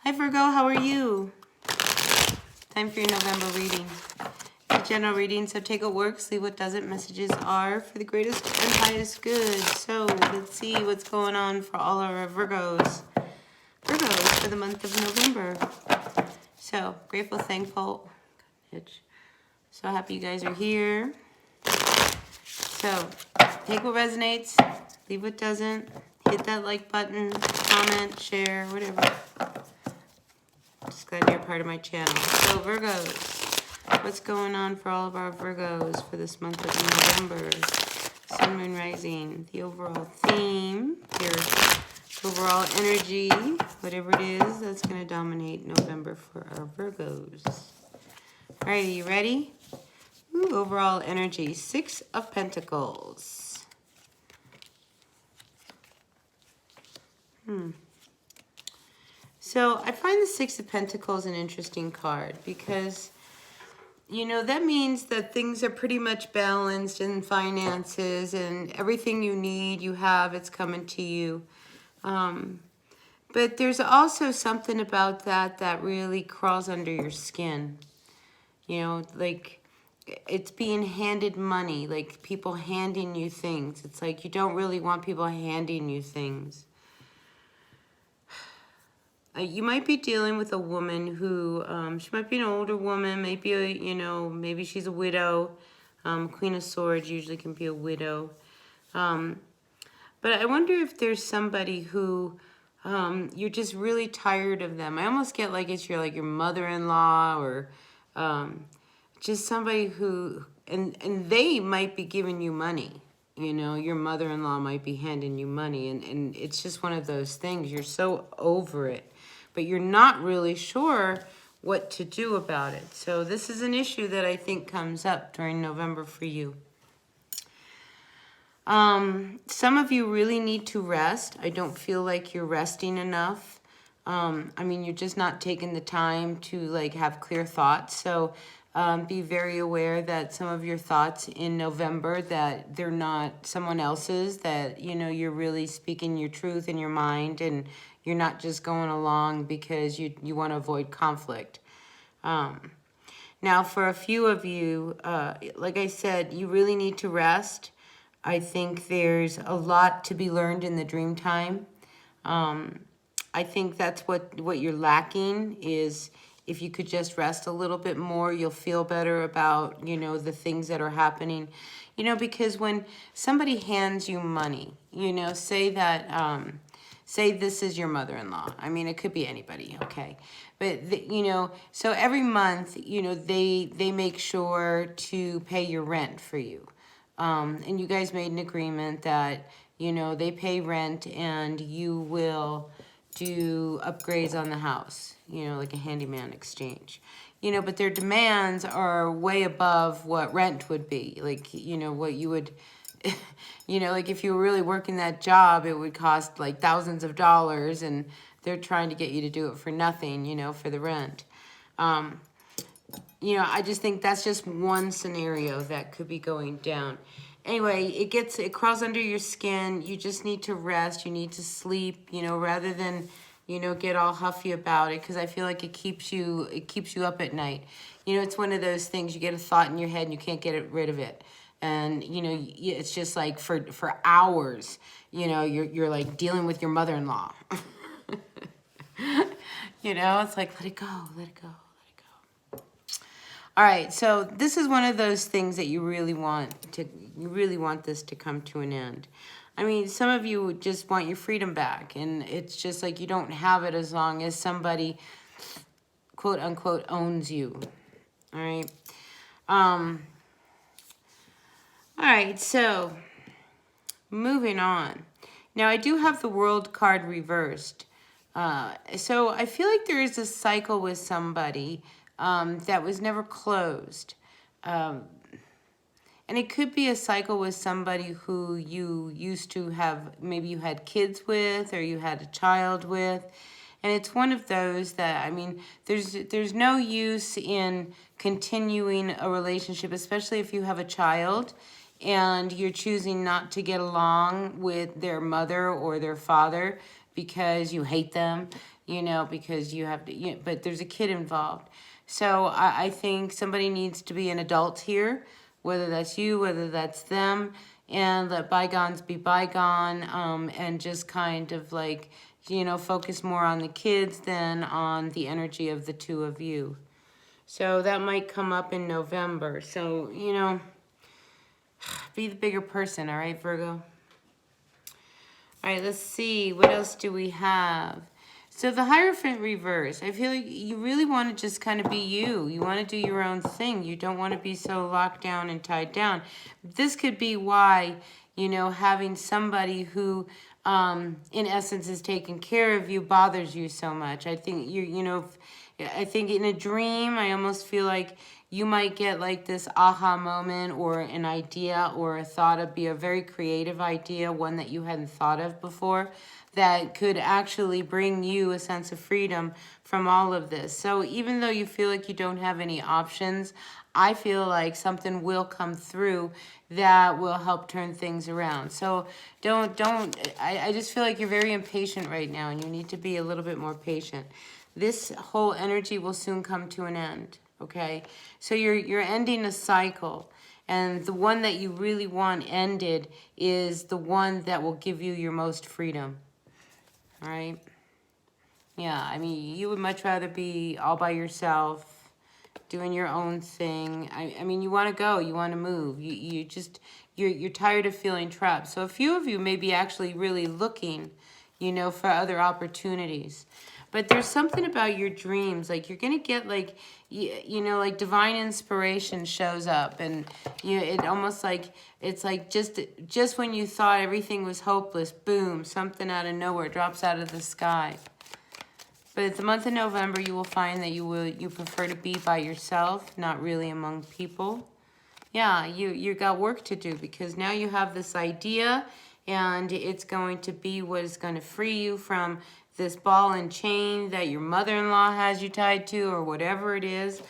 Hi Virgo, how are you? Time for your November reading. A general reading, so take what works, leave what doesn't. Messages are for the greatest and highest good. So let's see what's going on for all our Virgos. Virgos for the month of November. So grateful, thankful. So happy you guys are here. So take what resonates, leave what doesn't. Hit that like button, comment, share, whatever. Just glad you're a part of my channel. So Virgos, what's going on for all of our Virgos for this month of November? Sun, Moon, Rising, the overall theme, your overall energy, whatever it is that's going to dominate November for our Virgos. All right, are you ready? Ooh, overall energy, Six of Pentacles. So I find the Six of Pentacles an interesting card because, you know, that means that things are pretty much balanced in finances and everything you need, you have, it's coming to you. But there's also something about that that really crawls under your skin. You know, like it's being handed money, like people handing you things. It's like you don't really want people handing you things. You might be dealing with a woman who, she might be an older woman, maybe, you know, maybe she's a widow. Queen of Swords usually can be a widow. But I wonder if there's somebody who you're just really tired of them. I almost get like it's your mother-in-law or just somebody who, and they might be giving you money. You know, your mother-in-law might be handing you money, and it's just one of those things. You're so over it, but you're not really sure what to do about it. So this is an issue that I think comes up during November for you. Some of you really need to rest. I don't feel like you're resting enough. I mean, you're just not taking the time to like have clear thoughts. So be very aware that some of your thoughts in November, that they're not someone else's, that, you know, you're really speaking your truth in your mind and you're not just going along because you want to avoid conflict. Now, for a few of you, like I said, you really need to rest. I think there's a lot to be learned in the dream time. I think that's what you're lacking is if you could just rest a little bit more, you'll feel better about, you know, the things that are happening. You know, because when somebody hands you money, you know, say that, say this is your mother-in-law. I mean, it could be anybody, okay? But, you know, so every month, you know, they make sure to pay your rent for you. And you guys made an agreement that, you know, they pay rent and you will do upgrades on the house, you know, like a handyman exchange. You know, but their demands are way above what rent would be. Like, you know, what you would, you know, like if you were really working that job, it would cost like thousands of dollars and they're trying to get you to do it for nothing, you know, for the rent. You know, I just think that's just one scenario that could be going down. Anyway, it crawls under your skin. You just need to rest. You need to sleep, you know, rather than, you know, get all huffy about it, because I feel like it keeps you up at night. You know, it's one of those things, you get a thought in your head and you can't get rid of it. And, you know, it's just like for hours, you know, you're like dealing with your mother-in-law. You know, it's like, let it go, let it go. All right, so this is one of those things that you really want this to come to an end. I mean, some of you just want your freedom back, and it's just like you don't have it as long as somebody, quote unquote, owns you. All right. All right, so moving on. Now, I do have the World card reversed. So I feel like there is a cycle with somebody that was never closed. And it could be a cycle with somebody who you used to have, maybe you had kids with or you had a child with. And it's one of those that, I mean, there's no use in continuing a relationship, especially if you have a child and you're choosing not to get along with their mother or their father, because you hate them, you know, because you have to, but there's a kid involved. So I think somebody needs to be an adult here, whether that's you, whether that's them, and let bygones be bygone, and just kind of like, you know, focus more on the kids than on the energy of the two of you. So that might come up in November. So, you know, be the bigger person, all right, Virgo? All right, let's see. What else do we have? So the Hierophant reverse, I feel like you really want to just kind of be you. You want to do your own thing. You don't want to be so locked down and tied down. This could be why, you know, having somebody who, in essence, is taking care of you bothers you so much. I think you know, I think in a dream, I almost feel like you might get like this aha moment or an idea or a thought of be a very creative idea, one that you hadn't thought of before, that could actually bring you a sense of freedom from all of this. So even though you feel like you don't have any options, I feel like something will come through that will help turn things around. So I just feel like you're very impatient right now and you need to be a little bit more patient. This whole energy will soon come to an end, okay? So you're ending a cycle, and the one that you really want ended is the one that will give you your most freedom, all right? Yeah, I mean, you would much rather be all by yourself, doing your own thing. I mean, you want to go, you want to move. You're tired of feeling trapped. So a few of you may be actually really looking, you know, for other opportunities. But there's something about your dreams, like you're going to get like, you know, like divine inspiration shows up, and it almost like, it's like just when you thought everything was hopeless, boom, something out of nowhere drops out of the sky. But at the month of November, you will find that you prefer to be by yourself, not really among people. Yeah, you got work to do because now you have this idea, and it's going to be what is going to free you from this ball and chain that your mother-in-law has you tied to, or whatever it is,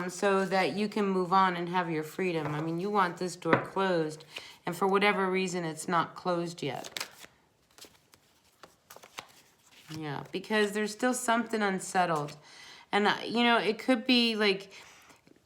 so that you can move on and have your freedom. I mean, you want this door closed, and for whatever reason, it's not closed yet. Yeah, because there's still something unsettled. And, you know, it could be like,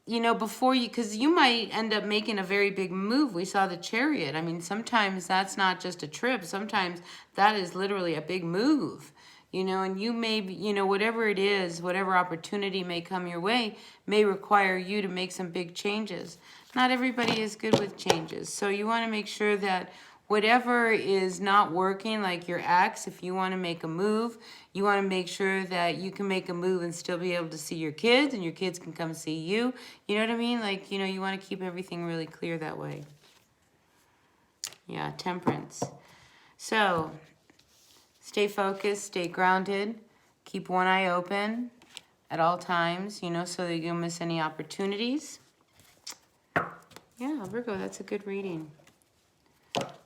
you know, before you, because you might end up making a very big move. We saw the Chariot. I mean, sometimes that's not just a trip. Sometimes that is literally a big move, you know, and you may, you know, whatever it is, whatever opportunity may come your way, may require you to make some big changes. Not everybody is good with changes. So you want to make sure that whatever is not working, like your ex, if you want to make a move, you want to make sure that you can make a move and still be able to see your kids, and your kids can come see you. You know what I mean? Like, you know, you want to keep everything really clear that way. Yeah, Temperance. So, stay focused, stay grounded, keep one eye open at all times, you know, so that you don't miss any opportunities. Yeah, Virgo, that's a good reading.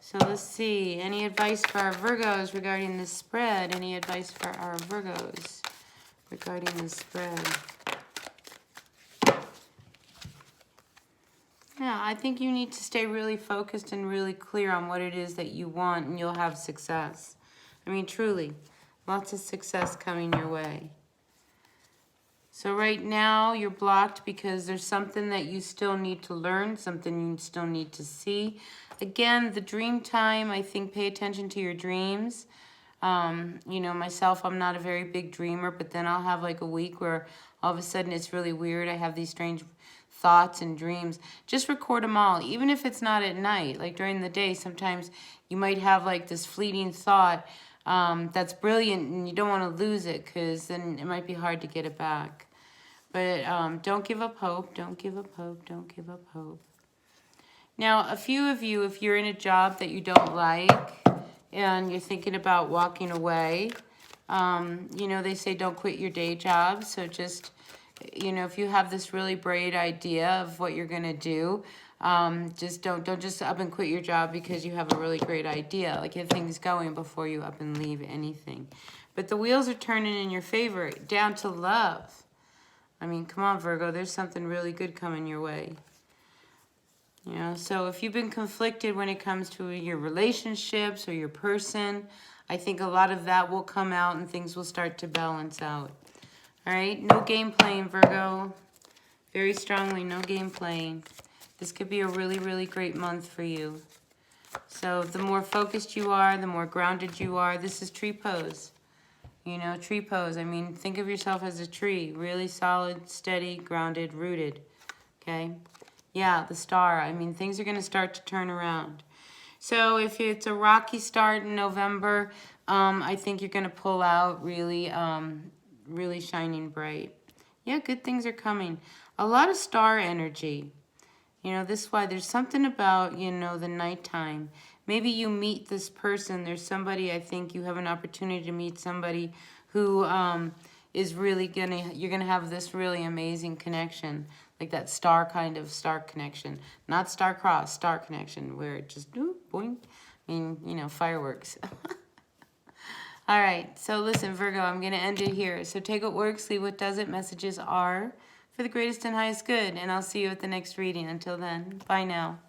So let's see, any advice for our Virgos regarding this spread? Any advice for our Virgos regarding this spread? Yeah, I think you need to stay really focused and really clear on what it is that you want, and you'll have success. I mean, truly, lots of success coming your way. So right now you're blocked because there's something that you still need to learn, something you still need to see. Again, the dream time, I think pay attention to your dreams. You know, myself, I'm not a very big dreamer, but then I'll have like a week where all of a sudden it's really weird. I have these strange thoughts and dreams. Just record them all, even if it's not at night. Like during the day, sometimes you might have like this fleeting thought that's brilliant, and you don't want to lose it because then it might be hard to get it back. But don't give up hope. Don't give up hope. Don't give up hope. Now, a few of you, if you're in a job that you don't like and you're thinking about walking away, you know, they say don't quit your day job. So just, you know, if you have this really bright idea of what you're going to do, just don't just up and quit your job because you have a really great idea. Like, get things going before you up and leave anything. But the wheels are turning in your favor, down to love. I mean, come on, Virgo, there's something really good coming your way. You know, so if you've been conflicted when it comes to your relationships or your person, I think a lot of that will come out and things will start to balance out. All right, no game playing, Virgo. Very strongly, no game playing. This could be a really, really great month for you. So the more focused you are, the more grounded you are. This is tree pose. You know, tree pose. I mean, think of yourself as a tree. Really solid, steady, grounded, rooted. Okay? Yeah, the star. I mean, things are going to start to turn around. So if it's a rocky start in November, I think you're going to pull out really, really shining bright. Yeah, good things are coming. A lot of star energy. You know, this is why there's something about, you know, the nighttime. Maybe you meet this person. There's somebody, I think you have an opportunity to meet somebody who is really you're gonna have this really amazing connection. Like that star kind of star connection. Not star-crossed, star connection, where it just, boing. I mean, you know, fireworks. All right, so listen, Virgo, I'm going to end it here. So take what works, leave what doesn't. Messages are for the greatest and highest good, and I'll see you at the next reading. Until then, bye now.